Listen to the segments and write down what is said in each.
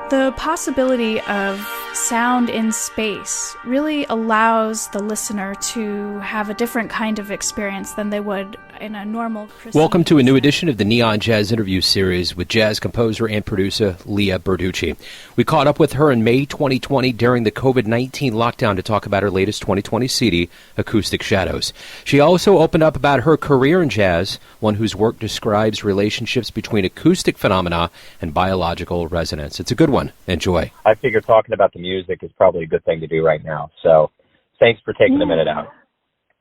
The possibility of sound in space really allows the listener to have a different kind of experience than they would in a normal... Welcome to a new edition of the Neon Jazz Interview Series with jazz composer and producer Lea Bertucci. We caught up with her in May 2020 during the COVID-19 lockdown to talk about her latest 2020 CD, Acoustic Shadows. She also opened up about her career in jazz, one whose work describes relationships between acoustic phenomena and biological resonance. It's a good one. Enjoy. I figure talking about the music is probably a good thing to do right now. So thanks for taking a minute out.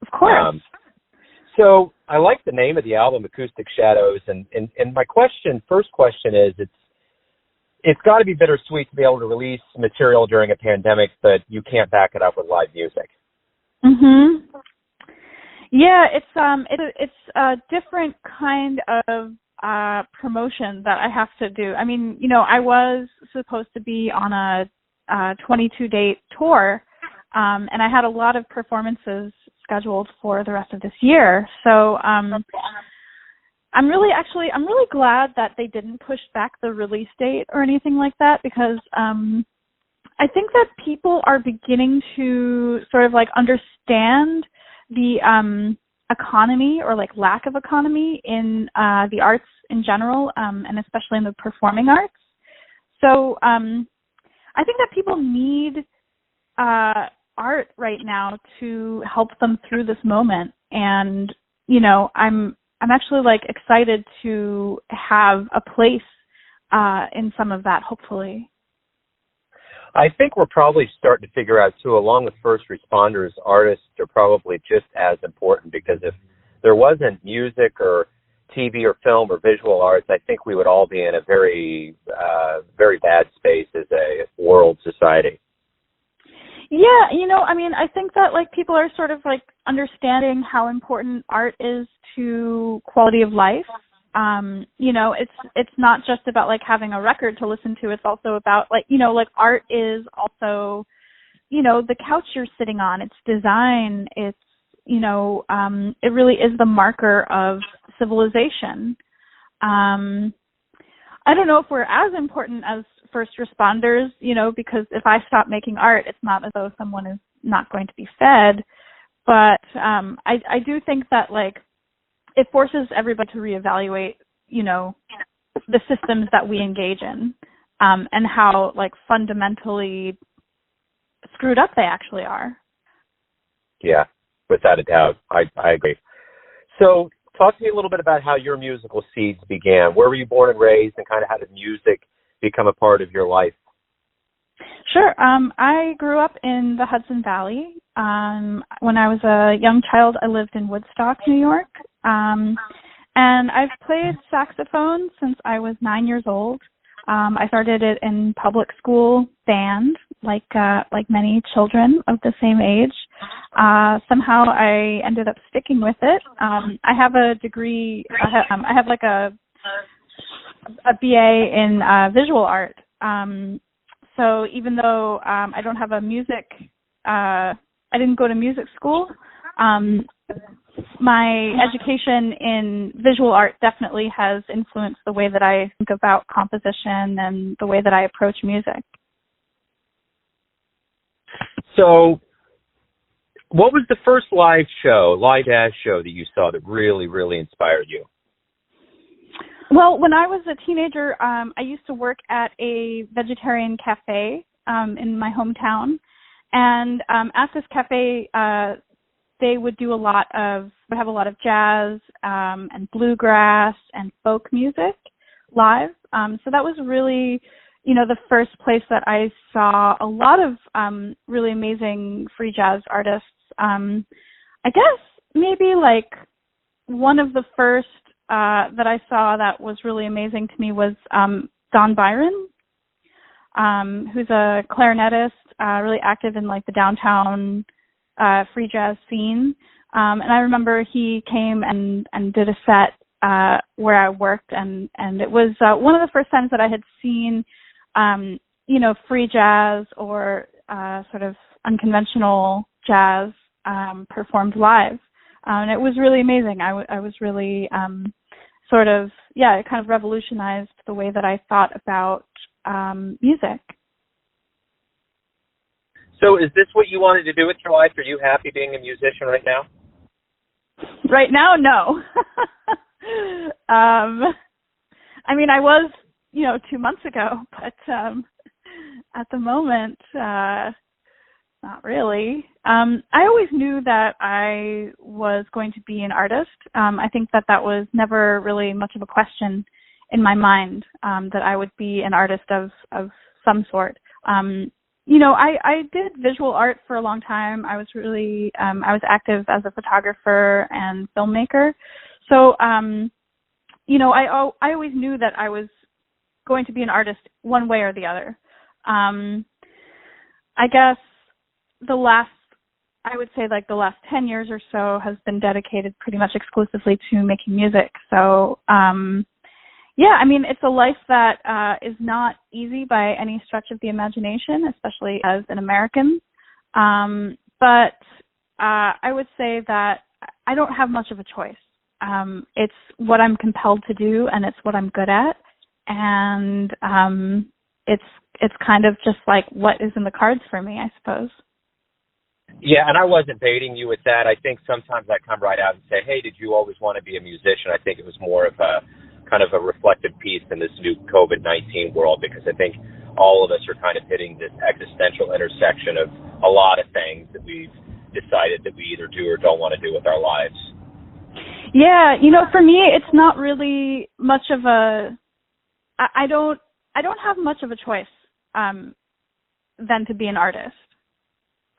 Of course. So I like the name of the album, Acoustic Shadows. And my first question is, it's got to be bittersweet to be able to release material during a pandemic, but you can't back it up with live music. Mhm. Yeah, it's a different kind of promotion that I have to do. I mean, you know, I was supposed to be on a 22-date tour, and I had a lot of performances scheduled for the rest of this year. So I'm really glad that they didn't push back the release date or anything like that, because I think that people are beginning to sort of like understand the economy or like lack of economy in the arts in general, and especially in the performing arts. So I think that people need art right now to help them through this moment. And, you know, I'm actually like excited to have a place in some of that, hopefully. I think we're probably starting to figure out, too, along with first responders, artists are probably just as important, because if there wasn't music or TV or film or visual arts, I think we would all be in a very, very bad space as a world society. Yeah, you know, I mean, I think that like people are sort of like understanding how important art is to quality of life. You know, it's not just about like having a record to listen to. It's also about like, you know, like art is also, you know, the couch you're sitting on, it's design, it's, you know, it really is the marker of civilization. I don't know if we're as important as first responders, you know, because if I stop making art, it's not as though someone is not going to be fed. But I do think that like it forces everybody to reevaluate, you know, the systems that we engage in, and how like fundamentally screwed up they actually are. Yeah, without a doubt. I agree. So talk to me a little bit about how your musical seeds began. Where were you born and raised, and kind of how did music become a part of your life? Sure. I grew up in the Hudson Valley. When I was a young child, I lived in Woodstock, New York. And I've played saxophone since I was 9 years old. I started it in public school band, like many children of the same age. Somehow I ended up sticking with it. I have a degree. I have like a BA in visual art. So even though I don't have a music, I didn't go to music school, my education in visual art definitely has influenced the way that I think about composition and the way that I approach music. So what was the first live jazz show that you saw that really, really inspired you? Well, when I was a teenager, I used to work at a vegetarian cafe in my hometown. And at this cafe, they would have a lot of jazz and bluegrass and folk music live. So that was really, you know, the first place that I saw a lot of really amazing free jazz artists. I guess maybe like one of the first that I saw that was really amazing to me was Don Byron, who's a clarinetist, really active in like the downtown free jazz scene. And I remember he came and did a set where I worked, and it was one of the first times that I had seen, you know, free jazz or sort of unconventional jazz performed live. And it was really amazing. I was really it kind of revolutionized the way that I thought about music. So is this what you wanted to do with your life? Are you happy being a musician right now? Right now, no. I mean, I was, 2 months ago, but at the moment, not really. I always knew that I was going to be an artist. I think that was never really much of a question in my mind, that I would be an artist of some sort. I did visual art for a long time. I was really, I was active as a photographer and filmmaker. So, I always knew that I was going to be an artist one way or the other. I guess the last 10 years or so has been dedicated pretty much exclusively to making music. So, it's a life that is not easy by any stretch of the imagination, especially as an American. But I would say that I don't have much of a choice. It's what I'm compelled to do, and it's what I'm good at. And it's kind of just like what is in the cards for me, I suppose. Yeah, and I wasn't baiting you with that. I think sometimes I come right out and say, hey, did you always want to be a musician? I think it was more of a kind of a reflective piece in this new COVID-19 world, because I think all of us are kind of hitting this existential intersection of a lot of things that we've decided that we either do or don't want to do with our lives. Yeah, for me, it's not really much of a, I don't have much of a choice than to be an artist.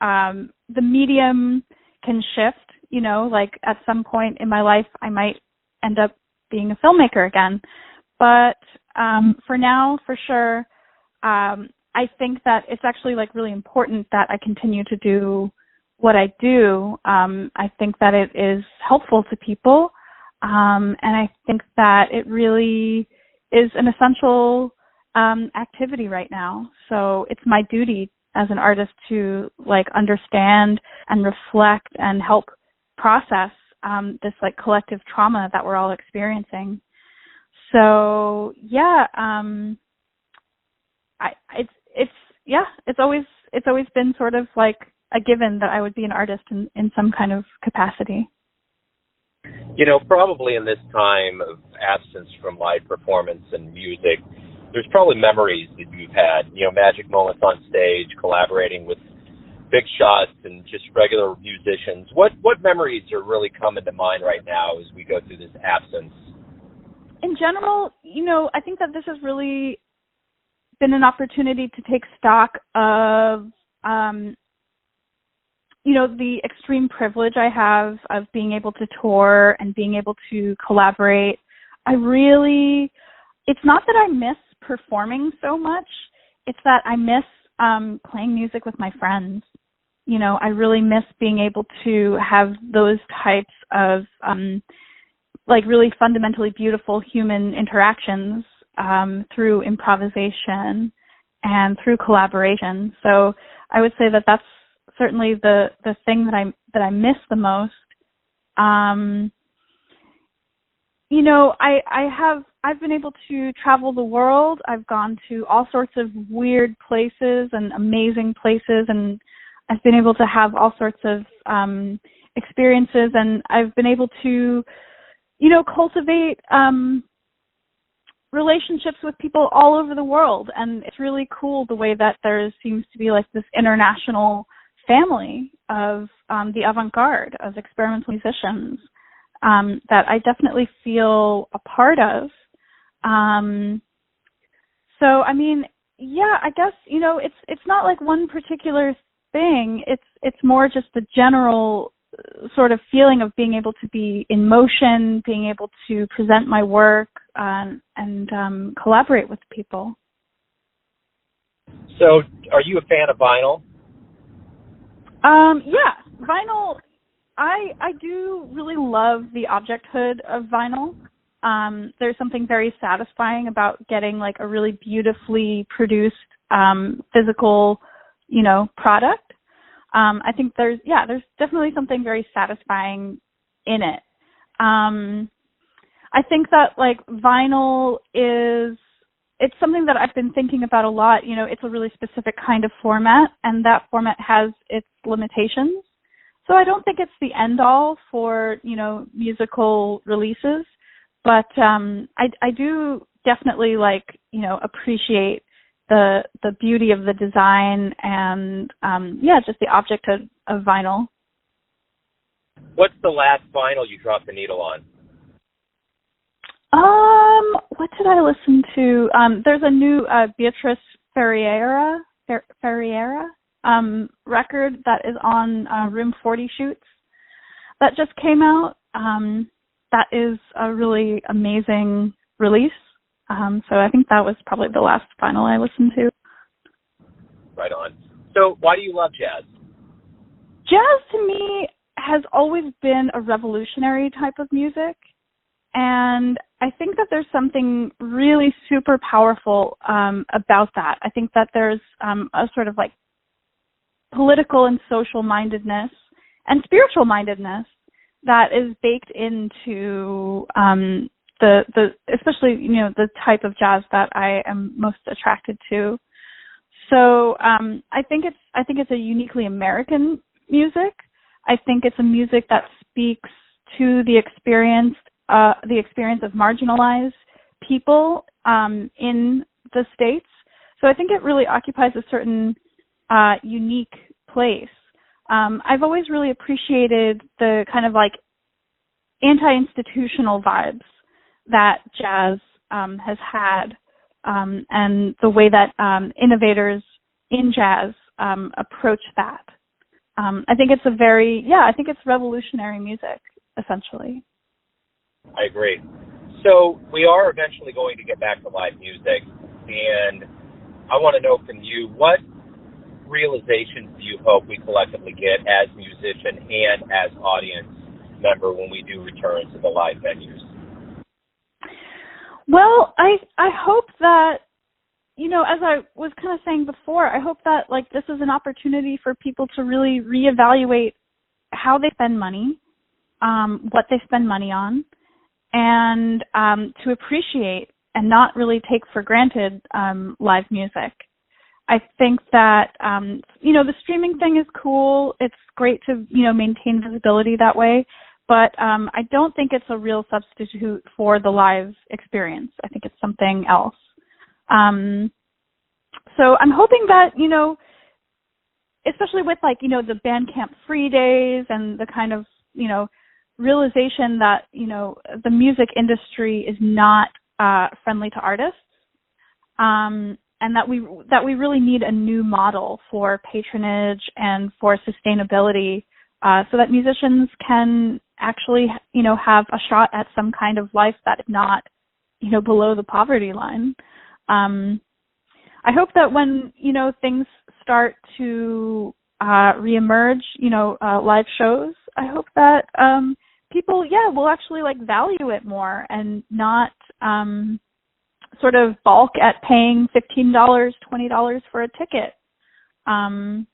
The medium can shift, like at some point in my life, I might end up being a filmmaker again. But for now, for sure, I think that it's actually like really important that I continue to do what I do. I think that it is helpful to people. And I think that it really is an essential activity right now. So it's my duty as an artist to like understand and reflect and help process this like collective trauma that we're all experiencing. So yeah, it's always been sort of like a given that I would be an artist in some kind of capacity. Probably in this time of absence from live performance and music, there's probably memories that you've had, magic moments on stage, collaborating with big shots and just regular musicians. What memories are really coming to mind right now as we go through this absence? In general, I think that this has really been an opportunity to take stock of, the extreme privilege I have of being able to tour and being able to collaborate. It's not that I miss performing so much, it's that I miss playing music with my friends. I really miss being able to have those types of really fundamentally beautiful human interactions through improvisation and through collaboration. So I would say that that's certainly the thing that I miss the most. I've been able to travel the world. I've gone to all sorts of weird places and amazing places, and I've been able to have all sorts of experiences, and I've been able to, cultivate relationships with people all over the world. And it's really cool the way that there seems to be like this international family of the avant-garde, of experimental musicians that I definitely feel a part of. So, I mean, yeah, I guess, it's not like one particular thing. It's more just the general sort of feeling of being able to be in motion, being able to present my work and collaborate with people. So, are you a fan of vinyl? Yeah, vinyl. I do really love the objecthood of vinyl. There's something very satisfying about getting like a really beautifully produced physical, product. I think there's definitely something very satisfying in it. I think that like vinyl is it's something that I've been thinking about a lot. You know, it's a really specific kind of format, and that format has its limitations. So I don't think it's the end all for, you know, musical releases, but I do definitely appreciate the beauty of the design and just the object of vinyl. What's the last vinyl you dropped the needle on? What did I listen to? There's a new Beatrice Ferreira record that is on Room 40 Shoots that just came out. That is a really amazing release. So I think that was probably the last vinyl I listened to. Right on. So why do you love jazz? Jazz to me has always been a revolutionary type of music. And I think that there's something really super powerful about that. I think that there's a sort of like political and social mindedness and spiritual mindedness that is baked into the especially, you know, the type of jazz that I am most attracted to. So I think it's a uniquely American music. I think it's a music that speaks to the experience of marginalized people in the States. So I think it really occupies a certain unique place. I've always really appreciated the kind of like anti-institutional vibes that jazz has had, and the way that innovators in jazz approach that. I think it's revolutionary music, essentially. I agree. So we are eventually going to get back to live music, and I want to know from you, what realizations do you hope we collectively get as musician and as audience member when we do return to the live venues? Well, I hope that, you know, as I was kind of saying before, I hope that like this is an opportunity for people to really reevaluate how they spend money, what they spend money on, and to appreciate and not really take for granted live music. I think that, you know, the streaming thing is cool. It's great to, you know, maintain visibility that way. But I don't think it's a real substitute for the live experience. I think it's something else. So I'm hoping that, you know, especially with like, you know, the Bandcamp free days and the kind of, you know, realization that, you know, the music industry is not friendly to artists, and that we really need a new model for patronage and for sustainability, so that musicians can actually, you know, have a shot at some kind of life that is not, you know, below the poverty line. I hope that when, you know, things start to reemerge, you know, live shows, I hope that people, will actually like value it more and not sort of balk at paying $15, $20 for a ticket. I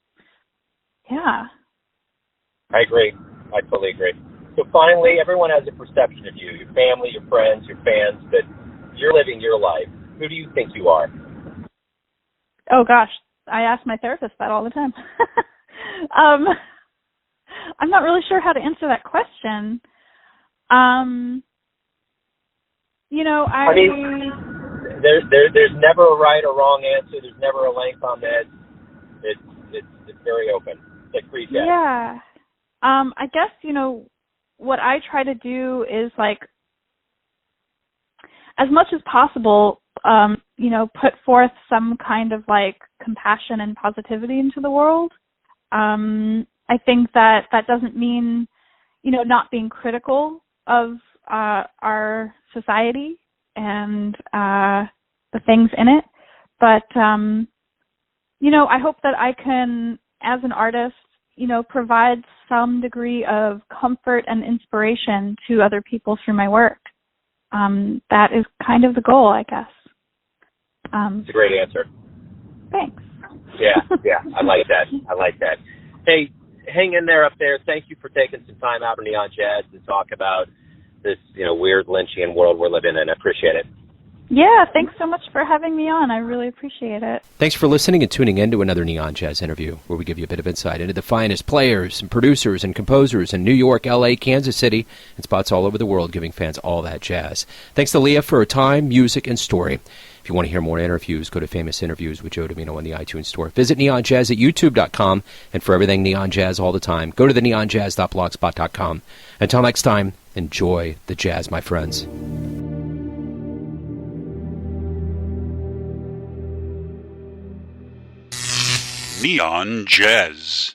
agree. I totally agree. So finally, everyone has a perception of you, your family, your friends, your fans, but you're living your life. Who do you think you are? Oh, gosh. I ask my therapist that all the time. I'm not really sure how to answer that question. You know, I mean, there's never a right or wrong answer. There's never a length on that. It's very open. It's like free jazz. Yeah. I guess, you know, what I try to do is like, as much as possible, you know, put forth some kind of like compassion and positivity into the world. I think that doesn't mean, you know, not being critical of our society and the things in it. But, you know, I hope that I can, as an artist, you know, provide some degree of comfort and inspiration to other people through my work. That is kind of the goal, I guess. It's a great answer. Thanks. Yeah, I like that. Hey, hang in there up there. Thank you for taking some time out of Neon Jazz to talk about this, you know, weird Lynchian world we're living in. I appreciate it. Yeah, thanks so much for having me on. I really appreciate it. Thanks for listening and tuning in to another Neon Jazz interview, where we give you a bit of insight into the finest players and producers and composers in New York, L.A., Kansas City, and spots all over the world, giving fans all that jazz. Thanks to Lea for her time, music, and story. If you want to hear more interviews, go to Famous Interviews with Joe Domino on the iTunes Store. Visit Neon Jazz at youtube.com, and for everything Neon Jazz all the time, go to the neonjazz.blogspot.com. Until next time, enjoy the jazz, my friends. Neon Jazz.